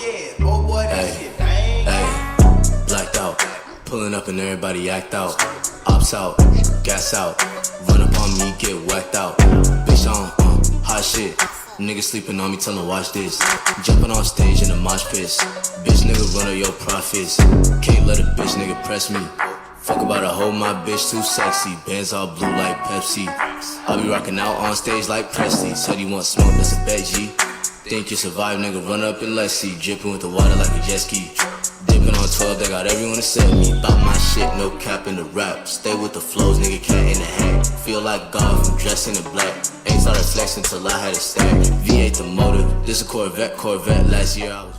yeah, oh boy, that shit bang. Hey, blacked out, pulling up and everybody act out. Ops out, gas out, run up on me, get whacked out. Bitch on, hot shit. Nigga sleeping on me, tell him watch this. Jumping on stage in a mosh pit. Bitch nigga run up your profits. Can't let a bitch nigga press me. Fuck about a hoe, my bitch too sexy. Bands all blue like Pepsi. I'll be rocking out on stage like Presley. Said he want smoke, that's a bet G. Think you survive, nigga, run up and let's see. Dripping with the water like a jet ski. Dipping on 12, they got everyone to set me. Bout my shit, no cap in the rap. Stay with the flows, nigga, cat in the hat. Feel like God from dressing in black. Ain't started flexing till I had a stack. V8 the motor, this a Corvette. Last year I was.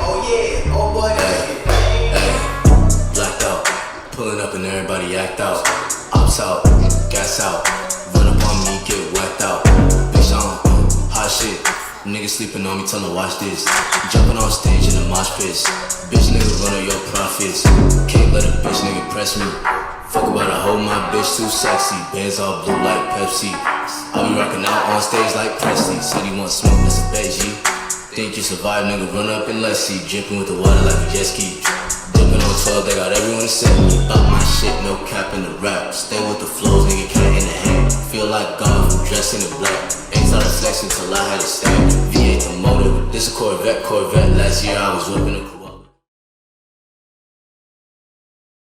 Oh yeah, oh boy, that shit bang. Hey, blacked out, pulling up and everybody act out. Ops out, gas out, run up on me, get whacked out. Bitch on, hot shit. Nigga sleeping on me, tell him watch this. Jumping on stage in a mosh pit. Bitch nigga run up your profits. Can't let a bitch nigga press me. Fuck about a hoe, my bitch too sexy. Bands all blue like Pepsi. I'll be rocking out on stage like Presley. Said he want smoke, that's a bet G. Think you survive, nigga, run up and let's see. Dripping with the water like a jet ski. Dipping on 12, they got everyone to set me. Bout my shit, no cap in the rap. Stay with the flows, nigga, cat in the hat. Feel like God from dressing in black. Ain't started flexing till I had a stack. V8 the motor, this a Corvette. Last year I was whipping a